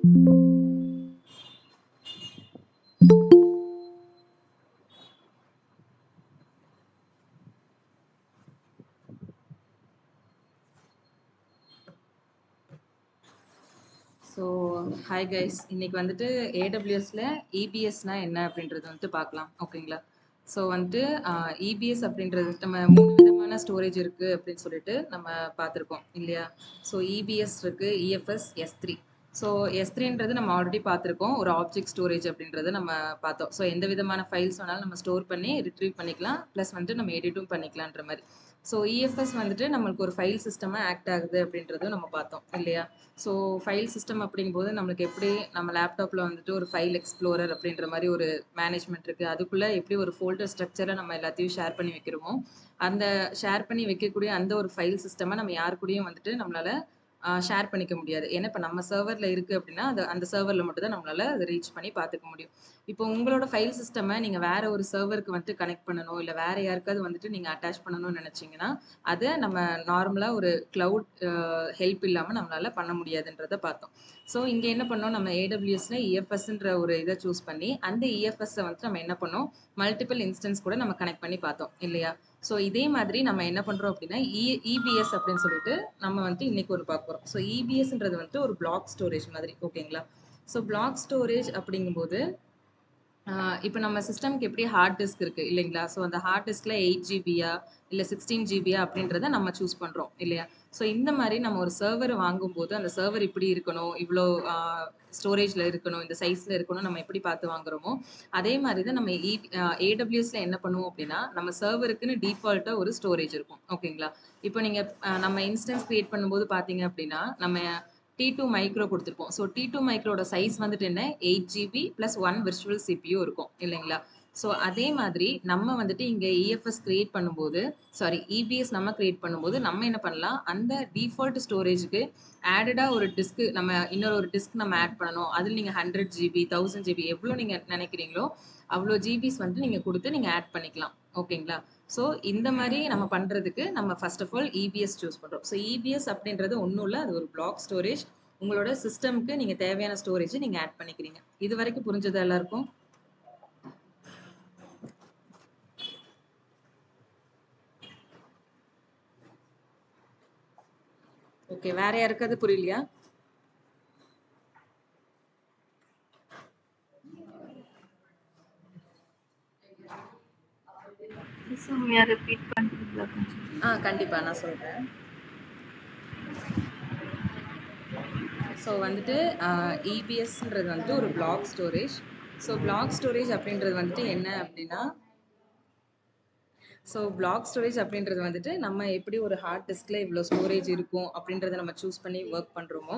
So hi guys, இன்னைக்கு வந்துட்டு ஏடபிள்யூஎஸ்ல இபிஎஸ்னா என்ன அப்படின்றது வந்துட்டு பார்க்கலாம். ஓகேங்களா? ஸோ வந்துட்டு இபிஎஸ் அப்படின்றது நம்ம 3 விதமான ஸ்டோரேஜ் இருக்கு அப்படின்னு சொல்லிட்டு நம்ம பார்த்துருக்கோம் இல்லையா? ஸோ இபிஎஸ் இருக்கு, இஎஃப்எஸ், எஸ்3. ஸோ எஸ்3ன்றது நம்ம ஆல்ரெடி பார்த்துருக்கோம், ஒரு ஆப்ஜெக்ட் ஸ்டோரேஜ் அப்படின்றத நம்ம பார்த்தோம். ஸோ எந்த விதமான ஃபைல்ஸ் வேணாலும் நம்ம ஸ்டோர் பண்ணி ரிட்ரீவ் பண்ணிக்கலாம், ப்ளஸ் வந்துட்டு நம்ம எடிட்டும் பண்ணிக்கலான்ற மாதிரி. ஸோ இஎஃப்எஸ் வந்துட்டு நம்மளுக்கு ஒரு ஃபைல் சிஸ்டமாக ஆக்ட் ஆகுது அப்படின்றதும் நம்ம பார்த்தோம் இல்லையா? ஸோ ஃபைல் சிஸ்டம் அப்படிங்கும்போது நம்மளுக்கு எப்படி நம்ம லேப்டாப்பில் வந்துட்டு ஒரு ஃபைல் எக்ஸ்ப்ளோரர் அப்படின்ற மாதிரி ஒரு மேனேஜ்மெண்ட் இருக்குது, அதுக்குள்ளே எப்படி ஒரு ஃபோல்டர் ஸ்ட்ரக்சரை நம்ம எல்லாத்தையும் ஷேர் பண்ணி வைக்கிறோமோ, அந்த ஷேர் பண்ணி வைக்கக்கூடிய அந்த ஒரு ஃபைல் சிஸ்டமை நம்ம யார் கூடயும் வந்துட்டு நம்மளால் ஷேர் பண்ணிக்க முடியாது. ஏன்னா இப்போ நம்ம சர்வரில் இருக்குது அப்படின்னா அது அந்த சர்வரில் மட்டும் தான் நம்மளால் அதை ரீச் பண்ணி பார்த்துக்க முடியும். இப்போ உங்களோட ஃபைல் சிஸ்டமை நீங்கள் வேற ஒரு சர்வருக்கு வந்துட்டு கனெக்ட் பண்ணணும், இல்லை வேற யாருக்காவது வந்துட்டு நீங்கள் அட்டாச் பண்ணணும்னு நினச்சிங்கன்னா அதை நம்ம நார்மலாக ஒரு க்ளவுட் ஹெல்ப் இல்லாமல் நம்மளால பண்ண முடியாதுன்றதை பார்த்தோம். ஸோ இங்கே என்ன பண்ணோம், நம்ம ஏடபிள்யூஎஸ்ல இஎஃப்எஸ்ன்ற ஒரு இதை சூஸ் பண்ணி அந்த இஎஃப்எஸ்ஸை வந்துட்டு நம்ம என்ன பண்ணோம், மல்டிபிள் இன்ஸ்டன்ஸ் கூட நம்ம கனெக்ட் பண்ணி பார்த்தோம் இல்லையா? ஸோ இதே மாதிரி நம்ம என்ன பண்ணுறோம் அப்படின்னா இபிஎஸ் அப்படின்னு சொல்லிட்டு நம்ம வந்துட்டு இன்னைக்கு ஒரு பார்க்க போகிறோம். ஸோ இபிஎஸ்ன்றது வந்துட்டு ஒரு பிளாக் ஸ்டோரேஜ் மாதிரி. ஓகேங்களா? ஸோ பிளாக் ஸ்டோரேஜ் அப்படிங்கும்போது இப்போ நம்ம சிஸ்டம்க்கு எப்படி ஹார்ட் டிஸ்க் இருக்குது இல்லைங்களா? ஸோ அந்த ஹார்ட் டிஸ்கில் 8 ஜிபியா இல்லை 16 ஜிபியா அப்படின்றத நம்ம சூஸ் பண்ணுறோம் இல்லையா? ஸோ இந்த மாதிரி நம்ம ஒரு சர்வர் வாங்கும்போது அந்த சர்வர் இப்படி இருக்கணும், இவ்வளோ ஸ்டோரேஜில் இருக்கணும், இந்த சைஸில் இருக்கணும், நம்ம எப்படி பார்த்து வாங்குறோமோ அதே மாதிரி தான் நம்ம ஏடபிள்யூஎஸ்ல என்ன பண்ணுவோம் அப்படின்னா நம்ம சர்வருக்குன்னு டிஃபால்ட்டாக ஒரு ஸ்டோரேஜ் இருக்கும். ஓகேங்களா? இப்போ நீங்கள் நம்ம இன்ஸ்டன்ஸ் கிரியேட் பண்ணும்போது பார்த்தீங்க அப்படின்னா நம்ம T2 மைக்ரோ கொடுத்துருப்போம். ஸோ T2 மைக்ரோட சைஸ் வந்துட்டு என்ன, 8 GB ப்ளஸ் 1 விர்ச்சுவல் சிபியூ இருக்கும் இல்லைங்களா? ஸோ அதே மாதிரி நம்ம வந்துட்டு இங்கே இஎஃப்எஸ் கிரியேட் பண்ணும்போது, சாரி இபிஎஸ் நம்ம கிரியேட் பண்ணும்போது நம்ம என்ன பண்ணலாம், அந்த டிஃபால்ட் ஸ்டோரேஜுக்கு ஆடடாக ஒரு டிஸ்க்கு நம்ம இன்னொரு ஒரு டிஸ்க் நம்ம ஆட் பண்ணணும். அதில் நீங்கள் 100 GB 1000 GB எவ்வளோ நீங்கள் நினைக்கிறீங்களோ அவ்வளோ ஜிபிஸ் வந்துட்டு நீங்கள் கொடுத்து நீங்கள் ஆட் பண்ணிக்கலாம். ஓகேங்களா? ஸோ இந்த மாதிரி நம்ம பண்ணுறதுக்கு நம்ம first of all EBS choose பண்ணுறோம். ஸோ இபிஎஸ் அப்படின்றது ஒன்றும் இல்லை, அது ஒரு பிளாக் ஸ்டோரேஜ். உங்களோட சிஸ்டம்க்கு நீங்கள் தேவையான ஸ்டோரேஜ் நீங்கள் ஆட் பண்ணிக்கிறீங்க. இது வரைக்கும் புரிஞ்சது எல்லாருக்கும்? ஓகே, வேற யாருக்காவது புரியலையா? கண்டிப்பா நான் சொல்றேன். ஸோ வந்துட்டு இபிஎஸ்ன்றது வந்துட்டு ஒரு block storage. So block storage அப்படின்றது வந்துட்டு என்ன அப்படின்னா, ஸோ பிளாக் ஸ்டோரேஜ் அப்படின்றது வந்துட்டு நம்ம எப்படி ஒரு ஹார்ட் டிஸ்கில் இவ்வளோ ஸ்டோரேஜ் இருக்கும் அப்படின்றத நம்ம சூஸ் பண்ணி ஒர்க் பண்ணுறோமோ,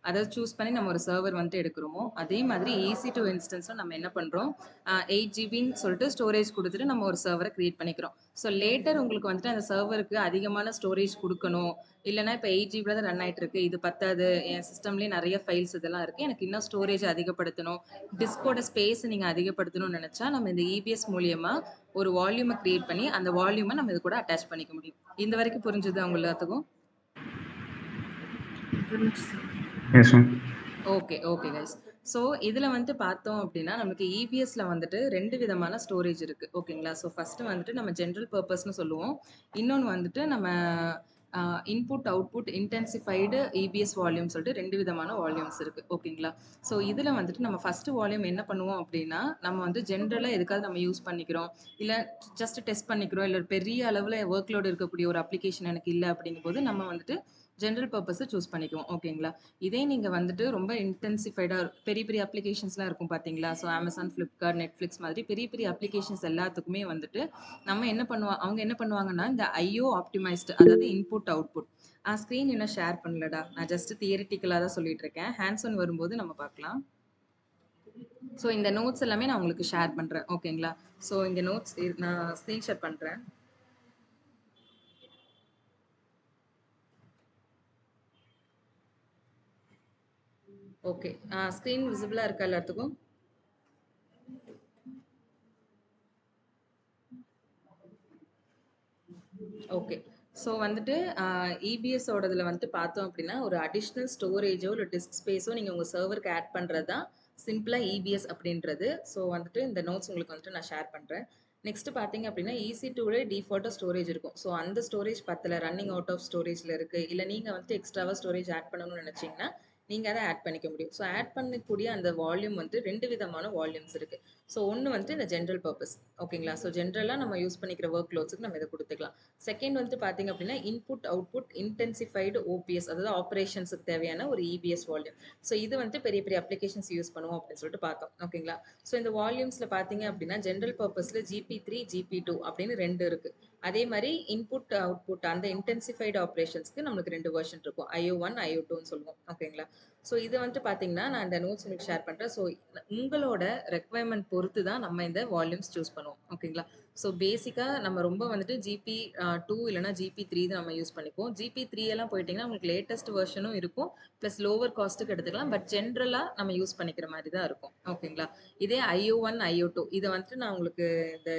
அதை சூஸ் பண்ணி நம்ம ஒரு சர்வர் வந்துட்டு எடுக்கிறோமோ, அதே மாதிரி EC2 இன்ஸ்டன்ஸும் நம்ம என்ன பண்ணுறோம், 8 ஜிபின்னு சொல்லிட்டு ஸ்டோரேஜ் கொடுத்துட்டு நம்ம ஒரு சர்வரை க்ரியேட் பண்ணிக்கிறோம். ஸோ லேட்டர் உங்களுக்கு வந்துட்டு அந்த சர்வருக்கு அதிகமான ஸ்டோரேஜ் கொடுக்கணும், இல்லைனா இப்போ 8 GB தான் ரன் ஆகிட்டு இருக்கு, இது பத்தாது, என் சிஸ்டம்லேயே நிறைய ஃபைல்ஸ் இதெல்லாம் இருக்குது, எனக்கு இன்னும் ஸ்டோரேஜ் அதிகப்படுத்தணும், டிஸ்கோட ஸ்பேஸை நீங்கள் அதிகப்படுத்தணும்னு நினச்சா நம்ம இந்த இபிஎஸ் மூலியமாக ஒரு வால்யூமை கிரியேட் பண்ணி அந்த வால்யூமை நம்ம இது கூட அட்டாச் பண்ணிக்க முடியும். இந்த வரைக்கும் புரிஞ்சுது அவங்க எல்லாத்துக்கும்? Okay okay guys. ஸோ இதில் வந்துட்டு பார்த்தோம் அப்படின்னா நமக்கு இபிஎஸ்ல வந்துட்டு 2 விதமான ஸ்டோரேஜ் இருக்குது. ஓகேங்களா? ஸோ ஃபஸ்ட்டு வந்துட்டு நம்ம ஜென்ரல் பர்பஸ்னு சொல்லுவோம், இன்னொன்று வந்துட்டு நம்ம input output intensified EPS volume சொல்லிட்டு 2 விதமான வால்யூம்ஸ் இருக்குது. ஓகேங்களா? ஸோ இதில் வந்துட்டு நம்ம ஃபஸ்ட்டு வால்யூம் என்ன பண்ணுவோம் அப்படின்னா, நம்ம வந்து ஜென்ரலாக எதுக்காவது நம்ம யூஸ் பண்ணிக்கிறோம், இல்லை ஜஸ்ட் டெஸ்ட் பண்ணிக்கிறோம், இல்லை பெரிய அளவில் ஒர்க் லோடு இருக்கக்கூடிய ஒரு அப்ளிகேஷன் எனக்கு இல்லை அப்படிங்கும்போது நம்ம வந்துட்டு ஜென்ரல் பர்பஸை சூஸ் பண்ணிக்குவோம். ஓகேங்களா? இதே நீங்கள் வந்துட்டு ரொம்ப இன்டென்சிஃபைடாக பெரிய பெரிய அப்ளிகேஷன்ஸ்லாம் இருக்கும் பார்த்தீங்களா? ஸோ அமேசான், ஃப்ளிப்கார்ட், நெட்ஃப்ளிக்ஸ் மாதிரி பெரிய பெரிய அப்ளிகேஷன்ஸ் எல்லாத்துக்குமே வந்துட்டு நம்ம என்ன பண்ணுவோம், அவங்க என்ன பண்ணுவாங்கன்னா இந்த ஐஓ ஆப்டிமைஸ்டு, அதாவது இன்புட் அவுட்புட். ஸ்க்ரீன் இன்னும் ஷேர் பண்ணலடா, நான் ஜஸ்ட் தியரிட்டிக்கலாக தான் சொல்லிட்டு இருக்கேன், ஹேண்ட்ஸ் ஆன் வரும்போது நம்ம பார்க்கலாம். ஸோ இந்த நோட்ஸ் எல்லாமே நான் உங்களுக்கு ஷேர் பண்ணுறேன். ஓகேங்களா? ஸோ இந்த நோட்ஸ் நான் ஸ்க்ரீன்ஷாட் பண்ணுறேன். ஓகே, ஸ்க்ரீன் விசிபிளாக இருக்கா எல்லாத்துக்கும்? ஓகே, ஸோ வந்துட்டு இபிஎஸ் ஓடதுல வந்துட்டு பார்த்தோம் அப்படின்னா ஒரு அடிஷ்னல் ஸ்டோரேஜோ இல்லை டிஸ்க் ஸ்பேஸோ நீங்கள் உங்கள் சர்வருக்கு ஆட் பண்ணுறது தான் சிம்பிளாக இபிஎஸ் அப்படின்றது. ஸோ வந்துட்டு இந்த நோட்ஸ் உங்களுக்கு வந்துட்டு நான் ஷேர் பண்ணுறேன். நெக்ஸ்ட் பார்த்தீங்க அப்படின்னா ஈஸி டூலே டிஃபால்ட்டாக ஸ்டோரேஜ் இருக்கும். ஸோ அந்த ஸ்டோரேஜ் பத்தல, ரன்னிங் அவுட் ஆஃப் ஸ்டோரேஜில் இருக்குது, இல்லை நீங்கள் வந்துட்டு எக்ஸ்ட்ராவாக ஸ்டோரேஜ் ஆட் பண்ணணும்னு நினச்சிங்கன்னா நீங்கள் அதை ஆட் பண்ணிக்க முடியும். ஸோ ஆட் பண்ணக்கூடிய அந்த வால்யூம் வந்து ரெண்டு விதமான வால்யூம்ஸ் இருக்குது. ஸோ ஒன்று வந்துட்டு இந்த ஜென்ரல் பர்பஸ், ஓகேங்களா. ஸோ ஜென்ரலாக நம்ம யூஸ் பண்ணிக்கிற ஒர்க் லோட்ஸுக்கு நம்ம இதை கொடுத்துக்கலாம். செகண்ட் வந்து பார்த்தீங்க அப்படின்னா இன்புட் அவுட்புட் இன்டென்சிஃபைடு ஓபிஎஸ், அதாவது ஆப்ரேஷன்ஸுக்கு தேவையான ஒரு இபிஎஸ் வால்யூம். ஸோ இது வந்து பெரிய பெரிய அப்ளிகேஷன்ஸ் யூஸ் பண்ணுவோம் அப்படின்னு சொல்லிட்டு பார்த்தோம், ஓகேங்களா. ஸோ இந்த வால்யூம்ஸில் பார்த்தீங்க அப்படின்னா ஜென்ரல் பர்பஸில் ஜிபி3 ஜிபி2 அப்படின்னு ரெண்டு இருக்குது. அதே மாதிரி இன்புட் அவுட்புட் அந்த இன்டென்சிஃபைடு ஆப்ரேஷன்ஸ்க்கு நம்மளுக்கு ரெண்டு வெர்ஷன் இருக்கும், IO1 IO2ன்னு சொல்லுவோம், ஓகேங்களா. ஸோ இது வந்துட்டு பார்த்தீங்கன்னா நான் இந்த நோட்ஸ் உங்களுக்கு ஷேர் பண்ணுறேன். ஸோ உங்களோட ரெக்குவயர்மெண்ட் பொறுத்து தான் நம்ம இந்த வால்யூம்ஸ் சூஸ் பண்ணுவோம், ஓகேங்களா. ஸோ பேசிக்காக நம்ம ரொம்ப வந்துட்டு ஜிபி 2 இல்லைனா ஜிபி3 தான் நம்ம யூஸ் பண்ணிப்போம். ஜிபி3 எல்லாம் போயிட்டிங்கன்னா உங்களுக்கு லேட்டஸ்ட் வெர்ஷனும் இருக்கும், ப்ளஸ் லோவர் காஸ்ட்டுக்கு எடுத்துக்கலாம். பட் ஜென்ரலாக நம்ம யூஸ் பண்ணிக்கிற மாதிரி தான் இருக்கும், ஓகேங்களா. இதே IO1 IO2 இதை வந்துட்டு நான் உங்களுக்கு இந்த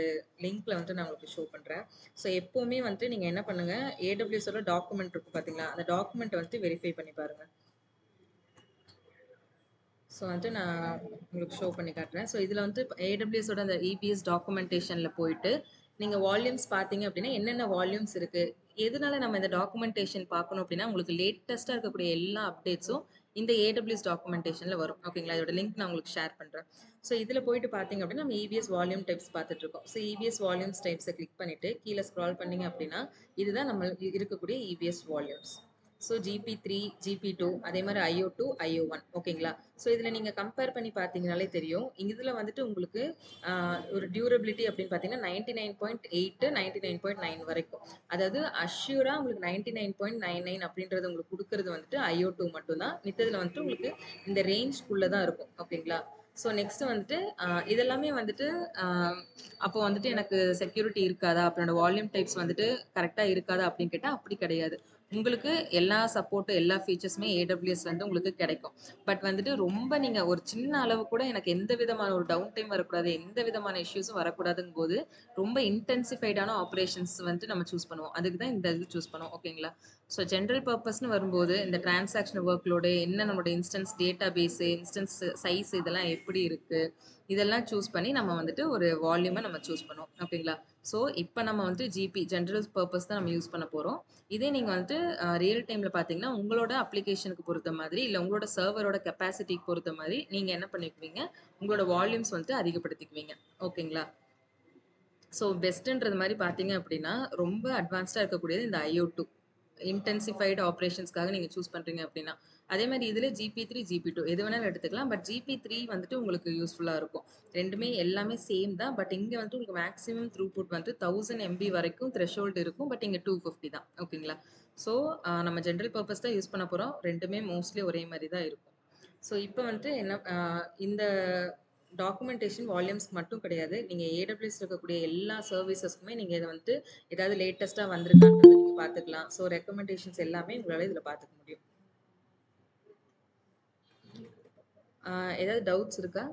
லிங்க்ல வந்துட்டு நான் உங்களுக்கு ஷோ பண்ணுறேன். ஸோ எப்போவுமே வந்துட்டு நீங்கள் என்ன பண்ணுங்கள், ஏடபிள்யூஸோட டாக்குமெண்ட் இருக்கும் பார்த்தீங்களா, அந்த டாக்குமெண்ட் வந்துட்டு வெரிஃபை பண்ணி பாருங்கள். ஸோ வந்துட்டு நான் உங்களுக்கு ஷோ பண்ணி காட்டுறேன். ஸோ இதில் வந்து ஏடபிள்யூஎஸோட அந்த இபிஎஸ் டாக்குமெண்டேஷனில் போயிட்டு நீங்கள் வால்யூம்ஸ் பார்த்தீங்க அப்படின்னா என்னென்ன வால்யூம்ஸ் இருக்குது, எதனால நம்ம இந்த டாக்குமெண்டேஷன் பார்க்கணும் அப்படின்னா உங்களுக்கு லேட்டஸ்ட்டாக இருக்கக்கூடிய எல்லா அப்டேட்ஸும் இந்த ஏடபிள்யூஎஸ் டாக்குமெண்டேஷனில் வரும், ஓகேங்களா. இதோட லிங்க் நான் உங்களுக்கு ஷேர் பண்ணுறேன். ஸோ இதில் போயிட்டு பார்த்தீங்க அப்படின்னா நம்ம இபிஎஸ் வால்யூம் டைப்ஸ் பார்த்துட்டு இருக்கோம். ஸோ இபிஎஸ் வால்யூம்ஸ் டைப்ஸை கிளிக் பண்ணிவிட்டு கீழே ஸ்க்ரால் பண்ணிங்க அப்படின்னா இதுதான் நம்ம இருக்கக்கூடிய இபிஎஸ் வால்யூம்ஸ். ஸோ ஜிபி3 ஜிபி2 அதே மாதிரி IO2 IO1, ஓகேங்களா. ஸோ இதில் நீங்கள் கம்பேர் பண்ணி பார்த்தீங்கனாலே தெரியும். இதில் வந்துட்டு உங்களுக்கு ஒரு டியூரபிலிட்டி அப்படின்னு பார்த்தீங்கன்னா 99.8 99.9 வரைக்கும், அதாவது அஷ்யூராக உங்களுக்கு 99.99 அப்படின்றது உங்களுக்கு கொடுக்கறது வந்துட்டு IO2 மட்டும்தான். மித்ததில் வந்துட்டு உங்களுக்கு இந்த ரேஞ்ச்குள்ளே தான் இருக்கும், ஓகேங்களா. ஸோ நெக்ஸ்ட் வந்துட்டு இதெல்லாமே வந்துட்டு அப்போ வந்துட்டு எனக்கு செக்யூரிட்டி இருக்காதா, அப்போ வால்யூம் டைப்ஸ் வந்துட்டு கரெக்டாக இருக்காதா அப்படின்னு கேட்டால் அப்படி கிடையாது. உங்களுக்கு எல்லா சப்போர்ட்டும் எல்லா ஃபீச்சர்ஸுமே ஏடபிள்யூஎஸ்ல இருந்து உங்களுக்கு கிடைக்கும். பட் வந்துட்டு ரொம்ப நீங்க ஒரு சின்ன அளவு கூட எனக்கு எந்த விதமான ஒரு டவுன் டைம் வரக்கூடாது, எந்த விதமான இஷ்யூஸும் வரக்கூடாதுங்கும் போது ரொம்ப இன்டென்சிஃபைடான ஆப்ரேஷன்ஸ் வந்துட்டு நம்ம சூஸ் பண்ணுவோம். அதுக்கு தான் இந்த இது சூஸ் பண்ணுவோம், ஓகேங்களா. ஸோ ஜென்ரல் பர்பஸ்னு வரும்போது இந்த டிரான்சாக்ஷன் ஒர்க் லோடு என்ன, நம்மளோட instance database, instance size இதெல்லாம் எப்படி இருக்கு, இதெல்லாம் சூஸ் பண்ணி நம்ம வந்துட்டு ஒரு வால்யூமை நம்ம சூஸ் பண்ணுவோம், ஓகேங்களா. ஸோ இப்போ நம்ம வந்துட்டு ஜிபி ஜென்ரல் பர்பஸ் தான் நம்ம யூஸ் பண்ண போகிறோம். இதே நீங்கள் வந்துட்டு ரியல் டைமில் பார்த்தீங்கன்னா உங்களோட அப்ளிகேஷனுக்கு பொறுத்த மாதிரி இல்லை உங்களோட சர்வரோட கெப்பாசிட்டிக்கு பொறுத்த மாதிரி நீங்கள் என்ன பண்ணிக்குவீங்க, உங்களோட வால்யூம்ஸ் வந்துட்டு அதிகப்படுத்திக்குவீங்க, ஓகேங்களா. ஸோ பெஸ்ட்டுன்றது மாதிரி பார்த்தீங்க அப்படின்னா ரொம்ப அட்வான்ஸ்டாக இருக்கக்கூடியது இந்த IO2 இன்டென்சிஃபைடு ஆப்ரேஷன்ஸ்க்காக நீங்கள் சூஸ் பண்ணுறீங்க அப்படின்னா. அதே மாதிரி இதில் ஜிபி3 ஜிபி2 எது வேணாலும் எடுத்துக்கலாம். பட் ஜிபி3 வந்துட்டு உங்களுக்கு யூஸ்ஃபுல்லாக இருக்கும். ரெண்டுமே எல்லாமே சேம் தான். பட் இங்கே வந்துட்டு உங்களுக்கு மேக்ஸிமம் த்ரூபுட் வந்து 1000 MB வரைக்கும் த்ரெஷோல்டு இருக்கும். பட் இங்கே 250 தான், ஓகேங்களா. ஸோ நம்ம ஜென்ரல் பர்பஸ் தான் யூஸ் பண்ண போகிறோம். ரெண்டுமே மோஸ்ட்லி ஒரே மாதிரி தான் இருக்கும். ஸோ இப்போ வந்துட்டு என்ன இந்த டாக்குமெண்டேஷன் வால்யூம்ஸ்க்கு மட்டும் கிடையாது, நீங்கள் ஏடபிள்யூஎஸ் இருக்கக்கூடிய எல்லா சர்வீசஸ்க்குமே நீங்கள் இதை வந்துட்டு ஏதாவது லேட்டஸ்ட்டாக வந்திருக்கான்றதை நீங்கள் பார்த்துக்கலாம். ஸோ ரெக்கமெண்டேஷன்ஸ் எல்லாமே உங்களால் இதில் பார்த்துக்க முடியும். ஏதாவது டவுட்ஸ் இருக்கா?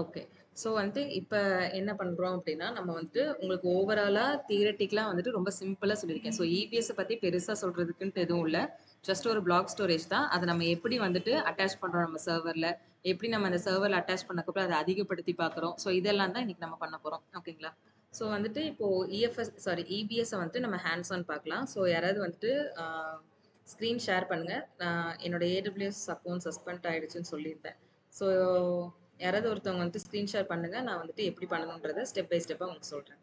ஓகே. ஸோ வந்துட்டு இப்போ என்ன பண்ணுறோம் அப்படின்னா நம்ம வந்துட்டு உங்களுக்கு ஓவராலாக தியரட்டிக்கலாக வந்துட்டு ரொம்ப சிம்பிளாக சொல்லியிருக்கேன். ஸோ இபிஎஸ்ஸை பற்றி பெருசாக சொல்கிறதுக்குன்ட்டு எதுவும் இல்லை. ஜஸ்ட் ஒரு பிளாக் ஸ்டோரேஜ் தான். அதை நம்ம எப்படி வந்துட்டு அட்டாச் பண்ணுறோம் நம்ம சர்வரில், எப்படி நம்ம அந்த சர்வரில் அட்டாச் பண்ணக்கப்புறம் அதை அதிகப்படுத்தி பார்க்குறோம். ஸோ இதெல்லாம் தான் இன்றைக்கி நம்ம பண்ண போகிறோம், ஓகேங்களா. ஸோ வந்துட்டு இப்போது இபிஎஸ்ஸை வந்துட்டு நம்ம ஹேண்ட்ஸ் ஆன் பார்க்கலாம். ஸோ யாராவது வந்துட்டு ஸ்க்ரீன் ஷேர் பண்ணுங்கள். நான் என்னோட ஏடபிள்யூஎஸ் அக்கௌண்ட் சஸ்பெண்ட் ஆகிடுச்சுன்னு சொல்லியிருந்தேன். ஸோ யாராவது ஒருத்தவங்க வந்துட்டு ஸ்க்ரீன் ஷேர் பண்ணுங்கள். நான் வந்துட்டு எப்படி பண்ணணுன்றதை ஸ்டெப் பை ஸ்டெப்பாக உங்களுக்கு சொல்கிறேன்.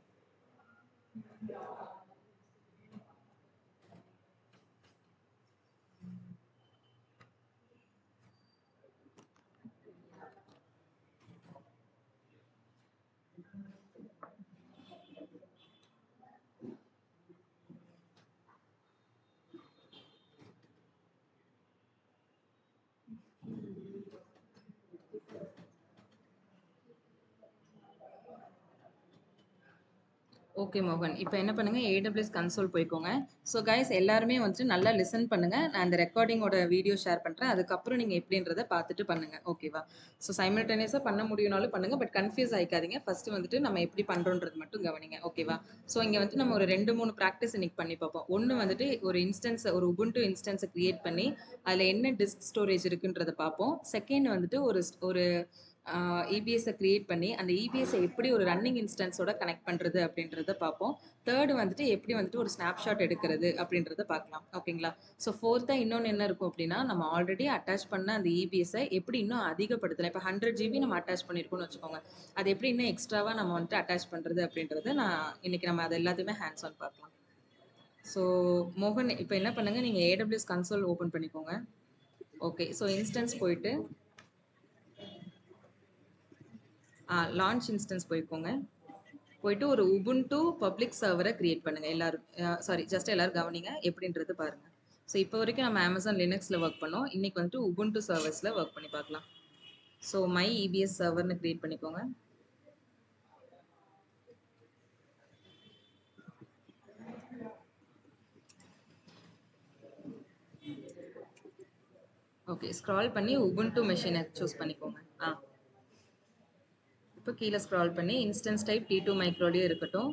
ஓகே மோகன். இப்ப என்ன பண்ணுங்க, AWS கன்சோல் போய்க்கோங்க. ஸோ கைஸ் எல்லாருமே வந்துட்டு நல்லா லிசன் பண்ணுங்க. நான் அந்த ரெக்கார்டிங்கோட வீடியோ ஷேர் பண்றேன். அதுக்கப்புறம் நீங்க எப்படின்றத பார்த்துட்டு பண்ணுங்க. ஓகேவா? ஸோ சைமல்டேனியஸா பண்ண முடியும்னாலும் பண்ணுங்க. But confuse ஆயிக்காதீங்க. ஃபர்ஸ்ட் வந்துட்டு நம்ம எப்படி பண்றோம்ன்றது மட்டும் கவனிங்க. ஓகேவா? ஸோ இங்க வந்துட்டு நம்ம ஒரு 2, 3 பிராக்டிஸ் இன்னைக்கு பண்ணி பார்ப்போம். ஒண்ணு வந்துட்டு ஒரு இன்ஸ்டன்ஸ் ஒரு Ubuntu இன்ஸ்டன்ஸ கிரியேட் பண்ணி, அதுல என்ன டிஸ்க் ஸ்டோரேஜ் இருக்குன்றத பார்ப்போம். செகண்ட் வந்துட்டு ஒரு இபிஎஸ்ஸை கிரியேட் பண்ணி அந்த இபிஎஸ்ஸை எப்படி ஒரு ரன்னிங் இன்ஸ்டன்ஸோட கனெக்ட் பண்ணுறது அப்படின்றத பார்ப்போம். தேர்டு வந்துட்டு எப்படி வந்துட்டு ஒரு ஸ்னாப்ஷாட் எடுக்கிறது அப்படின்றத பார்க்கலாம். ஓகேங்களா? ஸோ ஃபோர்த்தாக இன்னொன்று என்ன இருக்கும் அப்படின்னா, நம்ம ஆல்ரெடி அட்டாச் பண்ண அந்த இபிஎஸ்ஸை எப்படி இன்னும் அதிகப்படுத்தலாம். இப்போ 100 ஜிபி நம்ம அட்டாச் பண்ணியிருக்கோம்னு வச்சுக்கோங்க. அது எப்படி இன்னும் எக்ஸ்ட்ராவாக நம்ம வந்துட்டு அட்டாச் பண்ணுறது அப்படின்றத நான் இன்னைக்கு நம்ம அது எல்லாத்தையுமே ஹேண்ட்ஸ் ஆன் பார்க்கலாம். ஸோ மோகன் இப்போ என்ன பண்ணுங்க, நீங்கள் ஏடபிள்யூஎஸ் கன்சோல் ஓப்பன் பண்ணிக்கோங்க. ஓகே. ஸோ இன்ஸ்டன்ஸ் போயிட்டு லான்ச் இன்ஸ்டன்ஸ் போய்க்கோங்க. போயிட்டு ஒரு உபுண்டு பப்ளிக் சர்வரை கிரியேட் பண்ணுங்க. எல்லாரும் சாரி ஜஸ்ட் எல்லாரும் கவனிங்க எப்படின்றது பாருங்க. ஸோ இப்போ வரைக்கும் நம்ம அமேசான் லினக்ஸில் ஒர்க் பண்ணோம். இன்னைக்கு வந்துட்டு உபுண்டு சர்வர்ஸில் ஒர்க் பண்ணி பார்க்கலாம். ஸோ மை இபிஎஸ் சர்வர்னு கிரியேட் பண்ணிக்கோங்க. ஓகே. ஸ்க்ரால் பண்ணி உபுண்டு மெஷினை சூஸ் பண்ணிக்கோங்க. இப்போ கீழே ஸ்க்ரால் பண்ணி இன்ஸ்டன்ஸ் டைப் T2 மைக்ரோலேயே இருக்கட்டும்.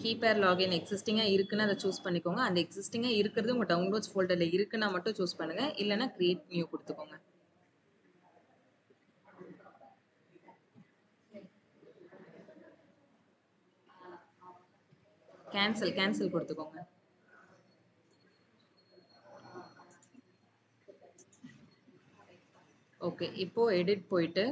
கீபேர் லாகின் எக்ஸிஸ்டிங்காக இருக்குன்னு அதை சூஸ் பண்ணிக்கோங்க. அந்த எக்ஸிஸ்டிங்காக இருக்கிறது உங்கள் டவுன்லோட்ஸ் ஃபோல்டரில் இருக்குன்னா மட்டும் சூஸ் பண்ணுங்கள். இல்லைன்னா கிரியேட் நியூ கொடுத்துக்கோங்க. கேன்சல் கொடுத்துக்கோங்க. ஓகே. இப்போ எடிட் போயிட்டு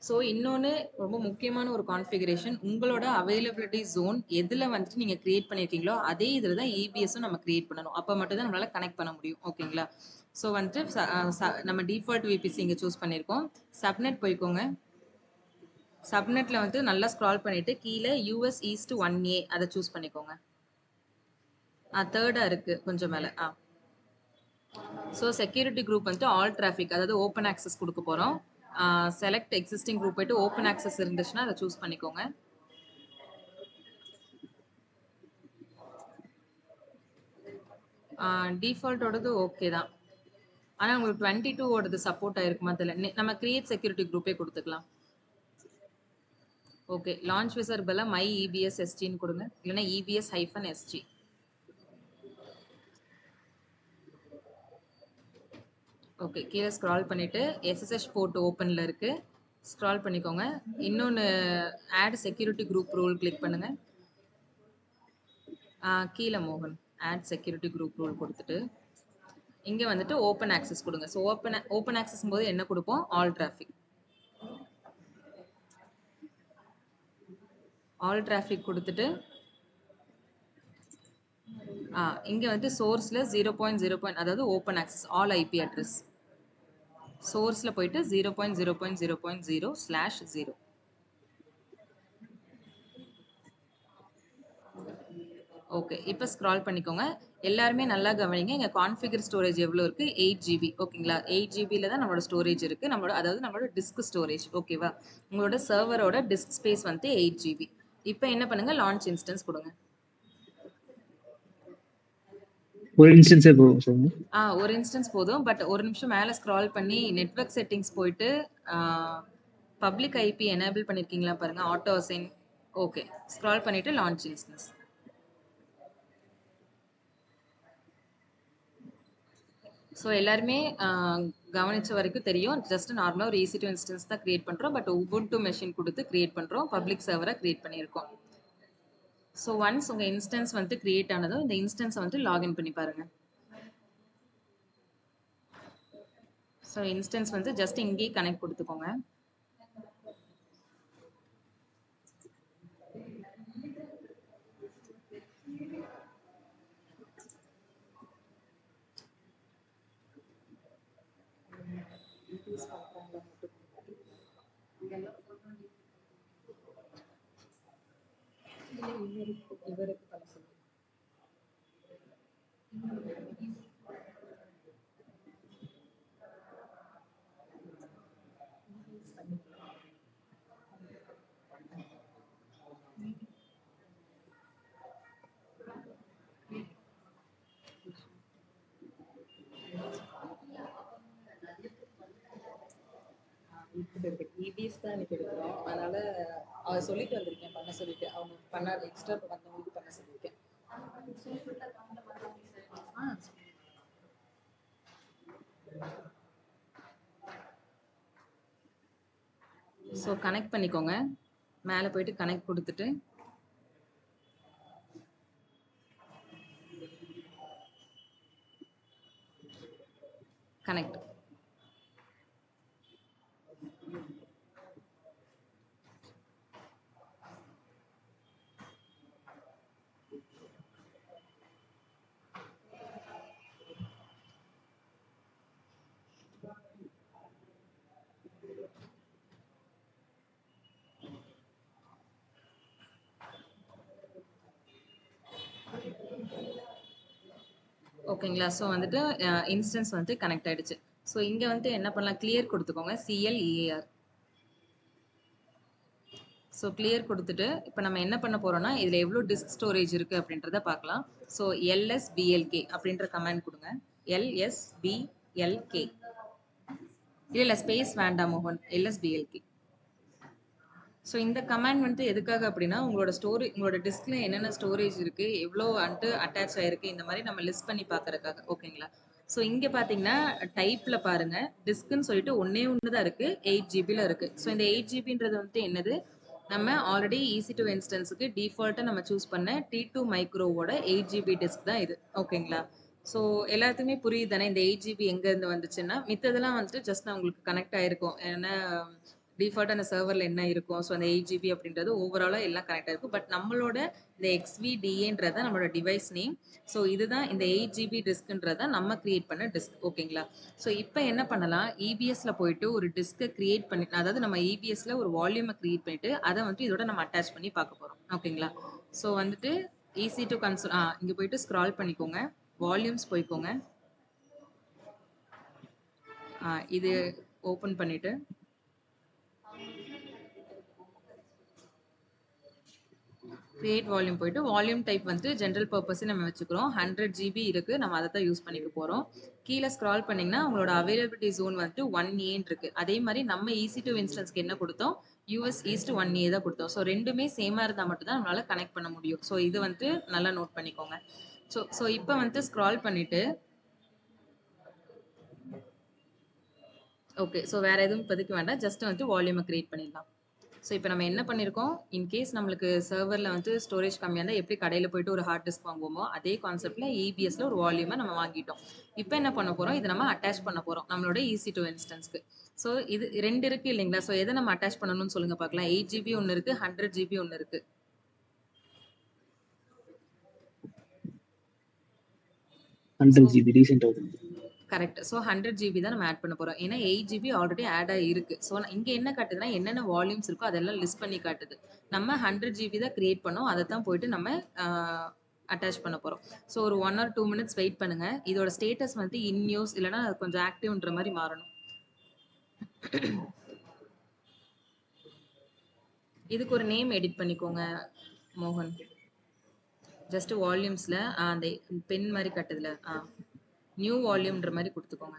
ஸோ இன்னொன்று ரொம்ப முக்கியமான ஒரு கான்ஃபிகரேஷன், உங்களோட அவைலபிலிட்டி ஜோன் எதில் வந்துட்டு நீங்கள் கிரியேட் பண்ணியிருக்கீங்களோ அதே இதில் தான் இபிஎஸும் நம்ம கிரியேட் பண்ணணும். அப்போ மட்டும் தான் நம்மளால் கனெக்ட் பண்ண முடியும். ஓகேங்களா? ஸோ வந்துட்டு நம்ம டிஃபால்ட் விபிசி இங்கே சூஸ் பண்ணியிருக்கோம். சப்நெட் போய்க்கோங்க. சப்நெட்டில் வந்து நல்லா ஸ்க்ரால் பண்ணிவிட்டு கீழே யூஎஸ் ஈஸ்ட் 1A அதை சூஸ் பண்ணிக்கோங்க. தேர்டாக இருக்குது கொஞ்சம் மேலே. ஸோ செக்யூரிட்டி குரூப் வந்துட்டு ஆல் டிராஃபிக், அதாவது ஓப்பன் ஆக்சஸ் கொடுக்க போகிறோம். செலக்ட் எக்ஸிஸ்டிங் குரூப் போயிட்டு ஓப்பன் ஆக்சஸ் இருந்துச்சுன்னா அதை சூஸ் பண்ணிக்கோங்க. டிஃபால்ட்டோடது ஓகே தான். ஆனால் உங்களுக்கு 22ஓடது சப்போர்ட் ஆயிருக்குமா தெரியல. நம்ம கிரியேட் செக்யூரிட்டி குரூப்பே கொடுத்துக்கலாம். ஓகே. லான்ச் விசர் பதிலா மை இபிஎஸ் எஸ்டின்னு கொடுங்க. இல்லைன்னா EBS-SG. ஓகே. கீழே ஸ்க்ரால் பண்ணிவிட்டு SSH போர்ட் ஓப்பனில் இருக்குது. ஸ்க்ரால் பண்ணிக்கோங்க. இன்னொன்று add security group rule click பண்ணுங்கள். கீழே மோகன் ஆட் செக்யூரிட்டி குரூப் ரூல் கொடுத்துட்டு இங்கே வந்துட்டு ஓப்பன் ஆக்சஸ் கொடுங்க. ஸோ ஓப்பன் ஆக்சஸ் போது என்ன கொடுப்போம்? ஆல் டிராஃபிக் கொடுத்துட்டு இங்கே வந்து சோர்ஸில் 0.0, அதாவது open access all IP address. சோர்ஸில் போயிட்டு 0.0.0.0/0. ஓகே. இப்போ ஸ்க்ரால் பண்ணிக்கோங்க. எல்லாருமே நல்லா கவனிங்க. இங்கே கான்ஃபிகர் ஸ்டோரேஜ் எவ்வளோ இருக்குது? 8 GB. ஓகேங்களா? 8 GBயில் தான் நம்மளோட ஸ்டோரேஜ் இருக்குது. நம்மளோட டிஸ்க் ஸ்டோரேஜ். ஓகேவா? உங்களோட சர்வரோட டிஸ்க் ஸ்பேஸ் வந்து 8 GB. இப்போ என்ன பண்ணுங்கள், லான்ச் இன்ஸ்டன்ஸ் கொடுங்க. ஒரு இன்ஸ்டன்ஸே போதும் சார். ஒரு இன்ஸ்டன்ஸ் போதும். பட் ஒரு நிமிஷம் மேலே ஸ்க்ரால் பண்ணி நெட்வொர்க் செட்டிங்ஸ் போயிட்டு பப்ளிக் ஐபி எனேபிள் பண்ணியிருக்கீங்களா பாருங்கள். Auto assign. ஓகே. ஸ்க்ரால் பண்ணிவிட்டு லான்ச் இன்ஸ்டன்ஸ். ஸோ எல்லாருமே கவனிச்ச வரைக்கும் தெரியும். ஜஸ்ட் நார்மலாக ஒரு EC2 இன்ஸ்டன்ஸ் தான் கிரியேட் பண்ணுறோம். பட் உபுண்டு மெஷின் கொடுத்து கிரியேட் பண்ணுறோம். பப்ளிக் சர்வரை கிரியேட் பண்ணியிருக்கோம். ஸோ ஒன்ஸ் உங்கள் இன்ஸ்டன்ஸ் வந்து கிரியேட் ஆனதும் இந்த இன்ஸ்டன்ஸை வந்து லாகின் பண்ணி பாருங்கள். ஸோ இன்ஸ்டன்ஸ் வந்து ஜஸ்ட் இங்கேயே கனெக்ட் கொடுத்துக்கோங்க. இவருக்கு பண்ண சொல்லுங்க. டேஸ் தான் இன்னைக்கு எடுக்கிறோம். அதனால சொல்லிட்டு வந்திருக்கேன், பண்ண சொல்லிட்டு. அவங்க பண்ண எக்ஸ்ட்ரா வந்தவங்களுக்கு பண்ண சொல்லியிருக்கேன். ஆ ஸோ கனெக்ட் பண்ணிக்கோங்க. மேலே போயிட்டு கனெக்ட் கொடுத்துட்டு கனெக்ட். ஓகேங்களா? ஸோ வந்துட்டு இன்ஸ்டன்ஸ் வந்து கனெக்ட் ஆயிடுச்சு. ஸோ இங்க வந்துட்டு என்ன பண்ணலாம், கிளியர் கொடுத்துக்கோங்க. CLEAR. ஸோ கிளியர் கொடுத்துட்டு இப்போ நம்ம என்ன பண்ண போறோம்னா இதுல எவ்வளோ டிஸ்க் ஸ்டோரேஜ் இருக்கு அப்படின்றத பார்க்கலாம். ஸோ LSBLK அப்படின்ற கமாண்ட் கொடுங்க. LSBLK. இல்ல ஸ்பேஸ் வேண்டாம் மோகன். LSBLK. ஸோ இந்த கமாண்ட் வந்துட்டு எதுக்காக அப்படின்னா உங்களோட டிஸ்க்ல என்னென்ன ஸ்டோரேஜ் இருக்கு, எவ்வளோ வந்துட்டு அட்டாச் ஆயிருக்கு, இந்த மாதிரி நம்ம லிஸ்ட் பண்ணி பார்க்கறதுக்காக. ஓகேங்களா? ஸோ இங்க பாத்தீங்கன்னா டைப்ல பாருங்க, டிஸ்க்னு சொல்லிட்டு ஒன்னே ஒன்று தான் இருக்கு, 8 GB இருக்கு. ஸோ இந்த 8 GB வந்துட்டு என்னது, நம்ம ஆல்ரெடி EC2 இன்ஸ்டன்ஸுக்கு டிஃபால்ட்டா நம்ம சூஸ் பண்ண T2 மைக்ரோவோட 8 GB டிஸ்க் தான் இது. ஓகேங்களா? ஸோ எல்லாத்துக்குமே புரியுது தானே இந்த 8 GB எங்க இருந்து வந்துச்சுன்னா, மித்ததெல்லாம் வந்துட்டு ஜஸ்ட் நான் உங்களுக்கு கனெக்ட் ஆயிருக்கும். ஏன்னா டிஃபால்ட்டாக அந்த சர்வரில் என்ன இருக்கும், ஸோ அந்த 8 GB அப்படின்றது ஓவராலாக எல்லாம் கனெக்ட் ஆயிருக்கும். பட் நம்மளோட இந்த XVDAன்றது நம்மளோட டிவைஸ் நேம். ஸோ இதுதான் இந்த 8 GB டிஸ்க்ன்றத நம்ம கிரியேட் பண்ண டிஸ்க். ஓகேங்களா? ஸோ இப்போ என்ன பண்ணலாம், EBSல போயிட்டு ஒரு டிஸ்கை கிரியேட் பண்ணி, அதாவது நம்ம EBSல ஒரு வால்யூமை கிரியேட் பண்ணிட்டு அதை வந்துட்டு இதோட நம்ம அட்டாச் பண்ணி பார்க்க போகிறோம். ஓகேங்களா? ஸோ வந்துட்டு EC2 கன்சோல் இங்கே போயிட்டு ஸ்க்ரால் பண்ணிக்கோங்க, வால்யூம்ஸ் போய்க்கோங்க. இது ஓப்பன் பண்ணிட்டு கிரியேட் வால்யூம் போயிட்டு வால்யூம் டைப் வந்து ஜென்ரல் பர்பஸ் நம்ம வச்சுக்கிறோம். 100 GB இருக்கு, நம்ம அதை தான் யூஸ் பண்ணிக்க போறோம். கீழே ஸ்க்ரால் பண்ணீங்கன்னா உங்களோட அவைலபிலிட்டி ஜோன் வந்துட்டு 1A இருக்கு. அதே மாதிரி நம்ம EC2 இன்ஸ்டன்ஸ்க்கு என்ன கொடுத்தோம், US East 1A தான் கொடுத்தோம். ஸோ ரெண்டுமே சேமா இருந்தால் மட்டும் தான் நம்மளால கனெக்ட் பண்ண முடியும். ஸோ இது வந்துட்டு நல்லா நோட் பண்ணிக்கோங்க. ஸோ இப்போ வந்துட்டு ஸ்க்ரால் பண்ணிட்டு ஓகே. ஸோ வேற எதுவும் இப்போதைக்கு வேண்டாம், ஜஸ்ட் வந்துட்டு வால்யூமை கிரியேட் பண்ணிடலாம். ஸோ இப்போ நம்ம என்ன பண்ணியிருக்கோம், இன்கேஸ் நம்மளுக்கு சர்வரில் வந்து ஸ்டோரேஜ் கம்மியாக இருந்தால் எப்படி கடையில் போயிட்டு ஒரு ஹார்ட் டிஸ்க் வாங்குவோமோ அதே கான்செப்டில் EBSல ஒரு வால்யூமை நம்ம வாங்கிட்டோம். இப்போ என்ன பண்ண போகிறோம், இதை நம்ம அட்டாச் பண்ண போகிறோம் நம்மளோட EC2 இன்ஸ்டன்ஸ்க்கு. ஸோ இது ரெண்டு இருக்கு இல்லைங்களா? ஸோ எதை நம்ம அட்டாச் பண்ணணும்னு சொல்லுங்க பார்க்கலாம். 8 GB ஒன்று இருக்கு, 100 GB ஒன்று இருக்கு. 100 GB ரீசெண்ட் ஆகுது. கரெக்ட். ஸோ 100 GB தான் நம்ம ஆட் பண்ண போகிறோம். ஏன்னா 8 GB ஆல்ரெடி ஆட் ஆகிருக்கு. ஸோ இங்கே என்ன காட்டுதுன்னா என்னென்ன வால்யூம்ஸ் இருக்கோ அதெல்லாம் லிஸ்ட் பண்ணி காட்டுது. நம்ம 100 GB தான் கிரியேட் பண்ணோம், அதை தான் போயிட்டு நம்ம அட்டாச் பண்ண போகிறோம். ஸோ ஒரு 1 or 2 minutes வெயிட் பண்ணுங்க. இதோட ஸ்டேட்டஸ் வந்து இன் யூஸ் இல்லைனா கொஞ்சம் ஆக்டிவ்ன்ற மாதிரி மாறணும். இதுக்கு ஒரு நேம் எடிட் பண்ணிக்கோங்க மோகன். ஜஸ்ட் வால்யூம்ஸில் அந்த பென் மாதிரி கட்டுதுல நியூ வால்யூம்ன்ற மாதிரி கொடுத்துக்கோங்க.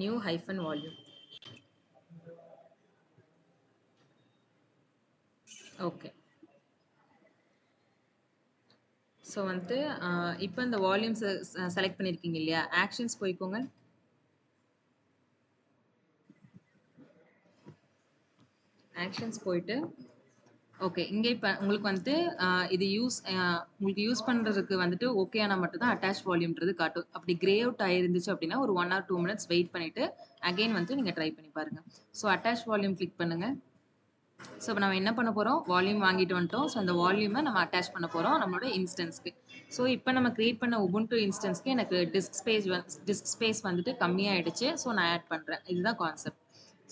New hyphen volume. Okay. So வந்துட்டு இப்போ இந்த வால்யூம்ஸ் செலக்ட் பண்ணியிருக்கீங்க இல்லையா, ஆக்ஷன்ஸ் போய்க்கோங்க. ஆக்ஷன்ஸ் போயிட்டு ஓகே, இங்கே இப்போ உங்களுக்கு வந்துட்டு இது உங்களுக்கு யூஸ் பண்ணுறதுக்கு வந்துட்டு ஓகே ஆனால் மட்டும்தான் அட்டாச் வால்யூம்ன்றது காட்டும். அப்படி கிரே அவுட் ஆயிருந்துச்சு அப்படின்னா ஒரு 1 or 2 minutes வெயிட் பண்ணிவிட்டு அகைன் வந்து நீங்கள் ட்ரை பண்ணி பாருங்கள். ஸோ அட்டாச் வால்யூம் கிளிக் பண்ணுங்கள். ஸோ இப்போ நம்ம என்ன பண்ண போகிறோம், வால்யூம் வாங்கிட்டு வந்துட்டோம். ஸோ அந்த வால்யூமை நம்ம அட்டாச் பண்ண போகிறோம் நம்மளோட இன்ஸ்டன்ஸ்க்கு. ஸோ இப்போ நம்ம கிரியேட் பண்ண உபுண்டு இன்ஸ்டன்ஸ்க்கு எனக்கு டிஸ்க் ஸ்பேஸ் வந்துட்டு கம்மியாகிடுச்சு. ஸோ நான் ஆட் பண்ணுறேன். இதுதான் கான்செப்ட்.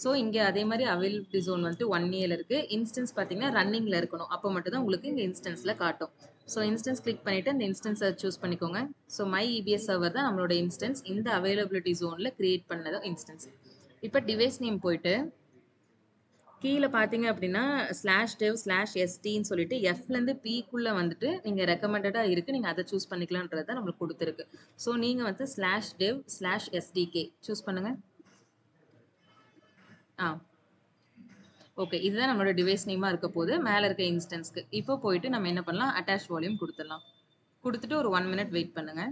ஸோ இங்கே அதே மாதிரி அவைலபிலிட்டி ஜோன் வந்துட்டு 1A இருக்குது. இன்ஸ்டன்ஸ் பார்த்தீங்கன்னா ரன்னிங்கில் இருக்கணும், அப்போ மட்டும் தான் உங்களுக்கு இந்த இன்ஸ்டன்ஸில் காட்டும். ஸோ இன்ஸ்டன்ஸ் கிளிக் பண்ணிவிட்டு இந்த இன்ஸ்டன்ஸை சூஸ் பண்ணிக்கோங்க. ஸோ மை EBS சர்வர் தான் நம்மளோட இன்ஸ்டன்ஸ், இந்த அவைலபிலிட்டி ஜோனில் கிரியேட் பண்ணது இன்ஸ்டன்ஸ். இப்போ டிவைஸ் நேம் போயிட்டு கீழே பார்த்தீங்க அப்படின்னா /dev/st சொல்லிட்டு Fலேருந்து Pக்குள்ளே வந்துட்டு நீங்கள் ரெக்கமெண்டடாக இருக்குது, நீங்கள் அதை சூஸ் பண்ணிக்கலான்றது தான் நம்மளுக்கு கொடுத்துருக்கு. ஸோ நீங்கள் வந்து /dev/sdk சூஸ் பண்ணுங்கள். ஆ ஓகே. இதுதான் நம்மளோட டிவைஸ் நேமா இருக்க போது. மேல இருக்க இன்ஸ்டன்ஸ்க்கு. இப்போ போயிட்டு நம்ம என்ன பண்ணலாம்? அட்டாச் வால்யூம் குடுத்துடலாம். குடுத்துட்டு ஒரு 1 மினிட் வெயிட் பண்ணுங்க.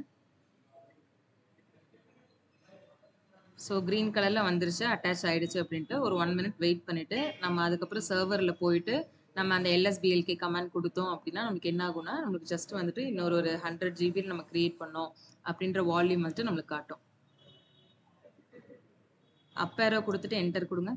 ஸோ கிரீன் கலர்ல வந்துருச்சு, அட்டாச் ஆயிடுச்சு அப்படின்ட்டு ஒரு 1 மினிட் வெயிட் பண்ணிட்டு, நம்ம அதுக்கப்புறம் சர்வர்ல போயிட்டு, நம்ம அந்த LSBLK கமாண்ட் குடுத்தோம் அப்படின்னா, நமக்கு என்ன ஆகும்னா, நமக்கு ஜஸ்ட் வந்துட்டு இன்னொரு ஒரு 100 ஜிபி நம்ம கிரியேட் பண்ணோம் அப்படின்ற வால்யூம் வந்துட்டு நம்மளுக்கு காட்டும். அப் ஏரோ குடுத்துட்டு என்டர் குடுங்க.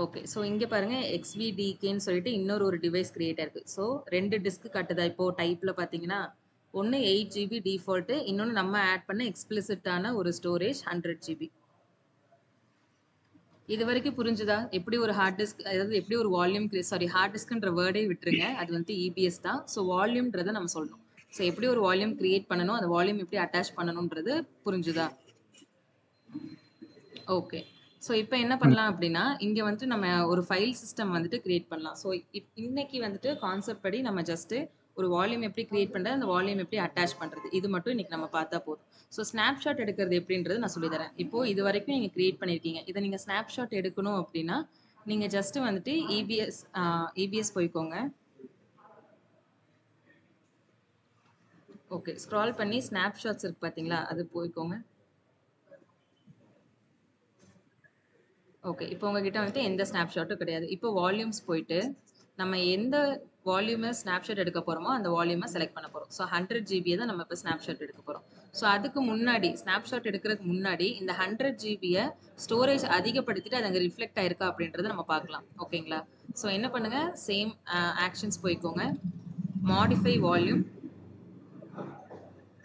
ஓகே. ஸோ இங்க பாருங்க XVDKன்னு சொல்லிட்டு இன்னொரு ஒரு டிவைஸ் கிரியேட் ஆயிருக்கு. ஸோ 2 டிஸ்க் காட்டுதா இப்போ டைப்ல பார்த்தீங்கன்னா, ஒண்ணு 8 ஜிபி டிஃபால்ட், இன்னொன்னு நம்ம ஆட் பண்ண எக்ஸ்பிளிசிட்டான ஒரு ஸ்டோரேஜ் 100 ஜிபி. இதுவரைக்கும் புரிஞ்சுதா? எப்படி ஒரு ஹார்ட் டிஸ்க் அதாவது எப்படி ஒரு வால்யூம் சாரி ஹார்ட் டிஸ்க்ன்ற வேர்டே விட்டுருங்க. அது வந்து EBS தான். ஸோ வால்யூம்ன்றத நம்ம சொல்லணும். ஸோ எப்படி ஒரு வால்யூம் கிரியேட் பண்ணணும், அந்த வால்யூம் எப்படி அட்டாச் பண்ணணும்ன்றது புரிஞ்சுதா? ஓகே. ஸோ இப்போ என்ன பண்ணலாம் அப்படின்னா, இங்க வந்துட்டு நம்ம ஒரு ஃபைல் சிஸ்டம் வந்துட்டு கிரியேட் பண்ணலாம். ஸோ இன்னைக்கு வந்துட்டு கான்செப்ட் படி நம்ம ஜஸ்ட் ஒரு வால்யூம் எப்படி கிரியேட் பண்றது, அந்த வால்யூம் எப்படி அட்டாச் பண்றது, இது மட்டும் இன்னைக்கு நம்ம பார்த்தா போதும். ஸோ ஸ்னாப்ஷாட் எடுக்கிறது எப்படின்றது நான் சொல்லி தரேன். இப்போ இது வரைக்கும் நீங்க கிரியேட் பண்ணியிருக்கீங்க. இதை நீங்க ஸ்னாப்ஷாட் எடுக்கணும் அப்படின்னா, நீங்க ஜஸ்ட் வந்துட்டு EBS போய்க்கோங்க. ஓகே. ஸ்க்ரால் பண்ணி ஸ்னாப்ஷாட்ஸ் இருக்கு பார்த்தீங்களா? அது போய்க்கோங்க. ஓகே. இப்போ உங்ககிட்ட வந்துட்டு எந்த ஸ்னாப்ஷாட்டும் கிடையாது. இப்போ வால்யூம்ஸ் போயிட்டு, நம்ம எந்த வால்யூம ஸ்னாப்ஷாட் எடுக்க போறோமோ, அந்த வால்யூம செலக்ட் பண்ண போறோம். ஸோ 100 ஜிபிய தான் நம்ம இப்போ ஸ்னாப்ஷாட் எடுக்க போறோம். ஸோ அதுக்கு முன்னாடி, ஸ்னாப்ஷாட் எடுக்கிறதுக்கு முன்னாடி, இந்த 100 ஜிபிய ஸ்டோரேஜ் அதிகப்படுத்திட்டு அது அங்க ரிஃப்ளெக்ட் ஆயிருக்கா அப்படின்றத நம்ம பார்க்கலாம். ஓகேங்களா? ஸோ என்ன பண்ணுங்க, சேம் ஆக்ஷன்ஸ் போய்க்கோங்க. Modify volume.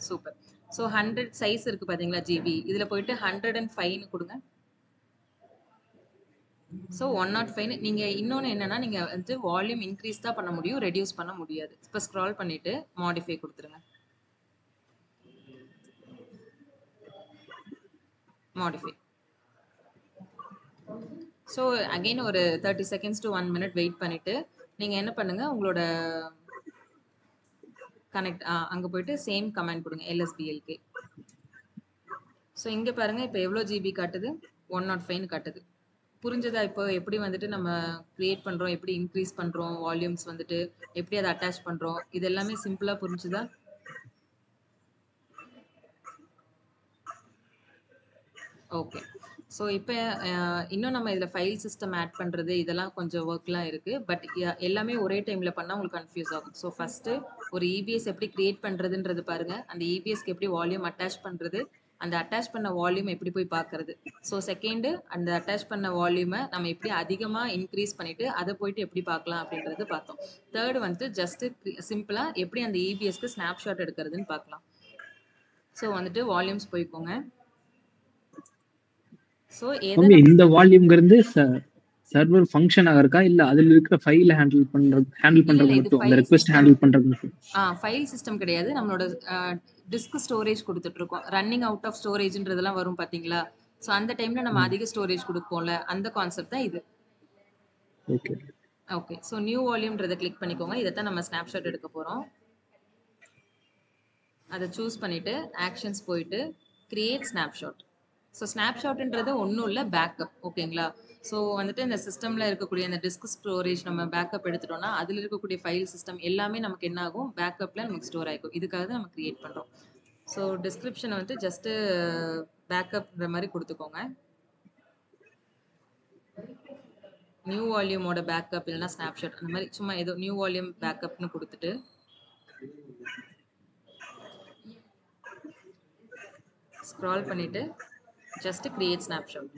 Super. So 100 size இருக்கு பார்த்தீங்களா ஜிபி. இதுல போயிட்டு 105ன்னு குடுங்க. ஸோ 105 நீங்க இன்னொன்னு என்னன்னா, நீங்க வந்து வால்யூம் இன்க்ரீஸ் தான் பண்ண முடியும். ரெடியூஸ் பண்ண முடியாது. இப்ப ஸ்க்ரால் பண்ணிட்டு மாடிஃபை குடுத்துருங்க. மாடிஃபை. ஸோ அகைன் ஒரு 30 செகண்ட்ஸ் டு 1 மினிட் வெயிட் பண்ணிட்டு, நீங்க என்ன பண்ணுங்க, உங்களோட கனெக்ட் அங்க போயிட்டு சேம் கமாண்ட் குடுங்க. LSBLK. ஸோ இங்க பாருங்க இப்ப எவ்வளோ ஜிபி காட்டுது? 105ன்னு காட்டுது. புரிஞ்சதா இப்போ எப்படி வந்துட்டு நம்ம கிரியேட் பண்றோம், எப்படி இன்க்ரீஸ் பண்றோம், வால்யூம்ஸ் வந்துட்டு எப்படி அத அட்டாச் பண்றோம், இது எல்லாமே சிம்பிளா புரிஞ்சுதா? ஓகே. ஸோ இப்ப இன்னும் நம்ம இதுல ஃபைல் சிஸ்டம் ஆட் பண்றது, இதெல்லாம் கொஞ்சம் ஒர்க்லாம் இருக்கு. பட் எல்லாமே ஒரே டைம்ல பண்ணா உங்களுக்கு கன்ஃப்யூஸ் ஆகும். ஸோ ஃபர்ஸ்ட்டு ஒரு EBS எப்படி கிரியேட் பண்றதுன்றது பாருங்க. அந்த EBSக்கு எப்படி வால்யூம் அட்டாச் பண்றது, அந்த அட்டாச் பண்ண வால்யூம் எப்படி போய் பார்க்கறது. ஸோ செகண்டு அந்த அட்டாச் பண்ண வால்யூம நம்ம எப்படி அதிகமா இன்க்ரீஸ் பண்ணிட்டு, அத போயிட்டு எப்படி பார்க்கலாம் அப்படின்றது பார்த்தோம். தேர்டு வந்துட்டு ஜஸ்ட் சிம்பிளா எப்படி அந்த EBSக்கு ஸ்னாப்ஷாட் எடுக்கிறதுன்னு பார்க்கலாம். ஸோ வந்துட்டு வால்யூம்ஸ் போய்க்கோங்க. ஸோ எத மம்மி நம்ம இந்த வால்யூம்ங்கிறது சர்வர் ஃபங்க்ஷன் ஆகிறக்கா இல்ல அதுல இருக்கிற ஃபைல ஹேண்டில் இல்ல, இல்ல. பண்றது இது மட்டும் அந்த ஃபைல் ரெக்வெஸ்ட் சிஸ்டம். ஹேண்டில் பண்றது மட்டும். ஃபைல் சிஸ்டம் கிடையாது. நம்மளோட டிஸ்க் ஸ்டோரேஜ் குடுத்துட்டு இருக்கோம். ரன்னிங் அவுட் ஆஃப் ஸ்டோரேஜ்ன்றதெல்லாம் வரும் பார்த்தீங்களா? ஸோ அந்த டைம்ல நம்ம அதிக ஸ்டோரேஜ் குடுப்போம்ல, அந்த கான்செப்ட் தான் இது. ஓகே. ஓகே. ஸோ நியூ வால்யூம்ன்றத கிளிக் பண்ணிக்கோங்க. இதத்தான் நம்ம ஸ்னாப்ஷாட் எடுக்க போறோம். அத சூஸ் பண்ணிட்டு, ஆக்ஷன்ஸ் போயிட்டு, கிரியேட் ஸ்னாப்ஷாட். ஸோ ஸ்னாப்ஷாட்ன்றது ஒண்ணும் இல்ல, பேக்கப். ஓகேங்களா? ஸோ வந்துட்டு இந்த சிஸ்டம்ல இருக்கக்கூடிய அந்த டிஸ்க் ஸ்டோரேஜ் நம்ம பேக்கப் எடுத்துட்டோம்னா, அதுல இருக்கக்கூடிய ஃபைல் சிஸ்டம் எல்லாமே நமக்கு என்ன ஆகும்? பேக்கப்ல நமக்கு ஸ்டோர் ஆயிக்கும். இதுக்காக தான் நம்ம கிரியேட் பண்றோம். ஸோ டிஸ்கிரிப்ஷன் வந்து ஜஸ்ட் பேக்கப்ன்ற மாரி குடுத்துக்கோங்க. நியூ வால்யூமோட பேக்கப் இல்லைன்னா ஸ்னாப்ஷாட் அந்த மாரி சும்மா ஏதோ நியூ வால்யூம் பேக்கப்னு குடுத்துட்டு, ஸ்க்ரால் பண்ணிட்டு ஜஸ்ட் கிரியேட் ஸ்னாப்ஷாட்.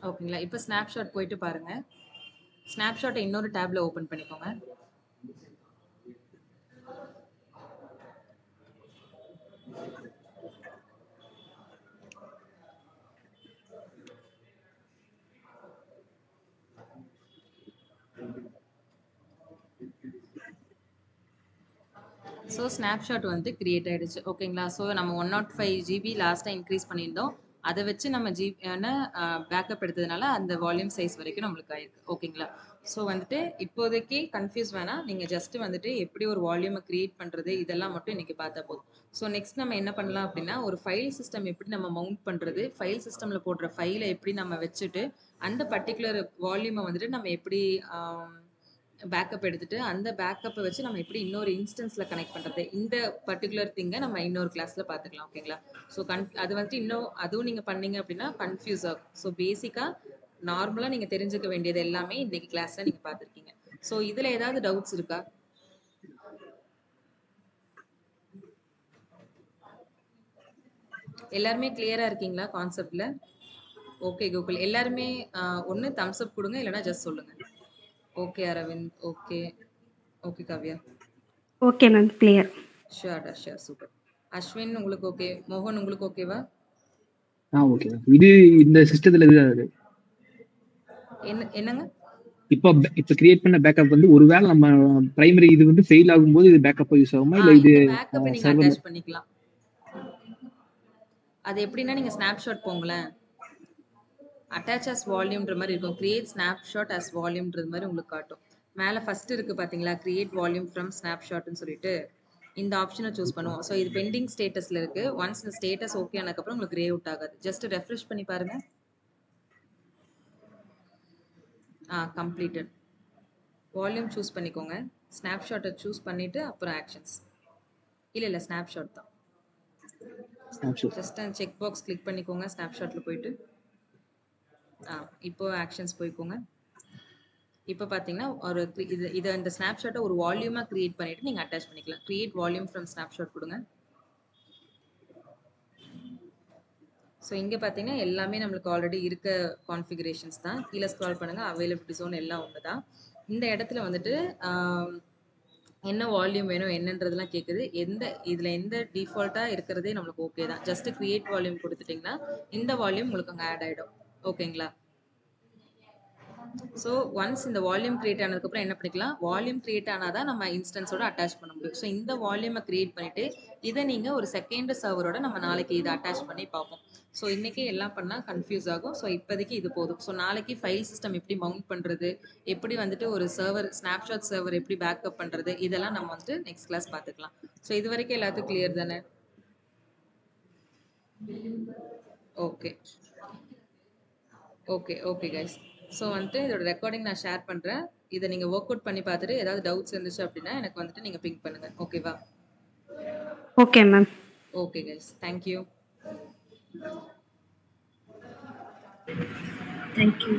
ஓகேங்களா? இப்ப ஸ்னாப்ஷாட் போயிட்டு பாருங்க. ஸ்னாப்ஷாட்ட இன்னொரு டேப்ல ஓப்பன் பண்ணிக்கோங்க. ஸோ ஸ்னாப்ஷாட் வந்து கிரியேட் ஆயிடுச்சு. ஓகேங்களா? ஸோ நம்ம 105 ஜிபி லாஸ்ட்டா இன்க்ரீஸ் பண்ணியிருந்தோம். அத வச்சு நம்ம பேக்கப் எடுத்ததுனால அந்த வால்யூம் சைஸ் வரைக்கும் நம்மளுக்கு ஆயிருக்கு. ஓகேங்களா? ஸோ வந்துட்டு இப்போதைக்கு கன்ஃபியூஸ் வேணாம். நீங்க ஜஸ்ட் வந்துட்டு எப்படி ஒரு வால்யூம கிரியேட் பண்றது, இதெல்லாம் மட்டும் இன்னைக்கு பார்த்தா போதும். ஸோ நெக்ஸ்ட் நம்ம என்ன பண்ணலாம் அப்படின்னா, ஒரு ஃபைல் சிஸ்டம் எப்படி நம்ம மவுண்ட் பண்றது, ஃபைல் சிஸ்டம்ல போடுற ஃபைல எப்படி நம்ம வச்சுட்டு, அந்த பர்ட்டிகுலர் வால்யூம வந்துட்டு நம்ம எப்படி பேக்கப் எடுத்துட்டு, அந்த பேக்கப்ப வச்சு நம்ம எப்படி இன்னொரு இன்ஸ்டன்ஸ்ல கனெக்ட் பண்றது. இந்த பர்ட்டிகுலர் திங்க நம்ம இன்னொரு கிளாஸ்ல பார்த்துக்கலாம். ஓகேங்களா? ஸோ அது வந்துட்டு இன்னும் அதுவும் நீங்க பண்ணீங்க அப்படின்னா கன்ஃபியூஸ் ஆகும். ஸோ பேசிக்கா நார்மலா நீங்க தெரிஞ்சுக்க வேண்டியது எல்லாமே இன்னைக்கு கிளாஸ்ல நீங்க பார்த்திருக்கீங்க. ஸோ இதுல ஏதாவது டவுட்ஸ் இருக்கா? எல்லாருமே கிளியரா இருக்கீங்களா கான்செப்ட்ல? ஓகே கோகுல். எல்லாருமே ஒண்ணு தம்ஸ் அப் குடுங்க, இல்லன்னா ஜஸ்ட் சொல்லுங்க. Okay Aravind. Okay. Okay Kavya. Okay ma'am. Clear. ஷூர்டா, ஷூர். சூப்பர். அஸ்வின் உங்களுக்கு ஓகே. மோகன் உங்களுக்கு ஓகேவா? ஓகே. இது இந்த சிஸ்டத்துல இது என்னங்க? இப்போ கிரியேட் பண்ண பேக்கப் வந்து ஒருவேளை நம்ம பிரைமரி இது வந்து ஃபெயில் ஆகும்போது இது பேக்கப் யூஸ் ஆகுமா இல்ல இது இந்த பேக்கப் நீங்க சர்வர்ல அட்டாச் பண்ணிக்கலாம். அது எப்படின்னா நீங்க ஸ்னாப்ஷாட் போங்களேன். அட்டாச் as வால்யூம்ன்ற மாதிரி இருக்கும். கிரியேட் ஸ்னாப்ஷாட் as வால்யூம்ன்றது மாதிரி உங்களுக்கு காட்டும். மேலே ஃபர்ஸ்ட் இருக்கு பாத்தீங்களா, கிரியேட் வால்யூம் ஃப்ரம் ஸ்னாப்ஷாட்னு சொல்லிட்டு இந்த ஆப்ஷனை சூஸ் பண்ணுவோம். ஸோ இது பெண்டிங் ஸ்டேட்டஸ்ல இருக்கு. ஒன்ஸ் இந்த ஸ்டேட்டஸ் ஓகே ஆனதுக்கப்புறம் உங்களுக்கு கிரே அவுட் ஆகாது. ஜஸ்ட் ரெஃப்ரெஷ் பண்ணி பாருங்க. கம்ப்ளீட்டட். வால்யூம் சூஸ் பண்ணிக்கோங்க. ஸ்னாப்ஷாட்டை சூஸ் பண்ணிட்டு அப்புறம் ஆக்ஷன்ஸ். இல்ல ஸ்னாப்ஷாட் தான். ஜஸ்ட் அந்த செக் பாக்ஸ் கிளிக் பண்ணிக்கோங்க. ஸ்னாப்ஷாட்ல போயிட்டு இப்போ ஆக்ஷன்ஸ் போய்க்கோங்க. இப்போ பார்த்தீங்கன்னா ஒரு இதை இந்த ஸ்னாப்ஷாட்டை ஒரு வால்யூமாக கிரியேட் பண்ணிட்டு நீங்கள் அட்டாச் பண்ணிக்கலாம். கிரியேட் வால்யூம் ஃப்ரம் ஸ்னாப்ஷாட் கொடுங்க. ஸோ இங்கே பார்த்தீங்கன்னா எல்லாமே நம்மளுக்கு ஆல்ரெடி இருக்க கான்ஃபிகரேஷன்ஸ் தான். கீழே ஸ்க்ரால் பண்ணுங்கள். அவைலபிலிட்டி ஜோன் எல்லாம் ஒன்று தான். இந்த இடத்துல வந்துட்டு என்ன வால்யூம் வேணும் என்னன்றதெல்லாம் கேட்குது. எந்த டிஃபால்ட்டாக இருக்கிறதே நம்மளுக்கு ஓகே தான். ஜஸ்ட் கிரியேட் வால்யூம் கொடுத்துட்டிங்கன்னா இந்த வால்யூம் உங்களுக்கு அங்கே ஆட் ஆகிடும். ஓகேங்களா? ஸோ ஒன்ஸ் இந்த வால்யூம் கிரியேட் ஆனதுக்கப்புறம் என்ன பண்ணிக்கலாம், வால்யூம் கிரியேட் ஆனாதான் நம்ம இன்ஸ்டன்ஸோட அட்டாச் பண்ண முடியும். ஸோ இந்த வால்யூமை கிரியேட் பண்ணிட்டு இதை நீங்கள் ஒரு செகண்ட் சர்வரோட நம்ம நாளைக்கு இதை அட்டாச் பண்ணி பார்ப்போம். ஸோ இன்றைக்கி எல்லாம் பண்ணால் கன்ஃபியூஸ் ஆகும். ஸோ இப்போதைக்கு இது போதும். ஸோ நாளைக்கு ஃபைல் சிஸ்டம் எப்படி மவுண்ட் பண்ணுறது, எப்படி வந்துட்டு ஒரு சர்வர் ஸ்னாப்ஷாட் சர்வர் எப்படி பேக்கப் பண்ணுறது, இதெல்லாம் நம்ம வந்துட்டு நெக்ஸ்ட் கிளாஸ் பார்த்துக்கலாம். ஸோ இது வரைக்கும் எல்லாத்துக்கும் கிளியர் தானே? Okay okay okay guys. So வந்துட்டு இதோட ரெக்கார்டிங் நான் ஷேர் பண்ணுறேன். இதை நீங்கள் ஒர்க் அவுட் பண்ணி பார்த்துட்டு ஏதாவது டவுட்ஸ் இருந்துச்சு அப்படின்னா எனக்கு வந்துட்டு நீங்கள் பிங்க் பண்ணுங்கள். ஓகேவா? Okay ma'am. Okay guys. Thank you. Thank you.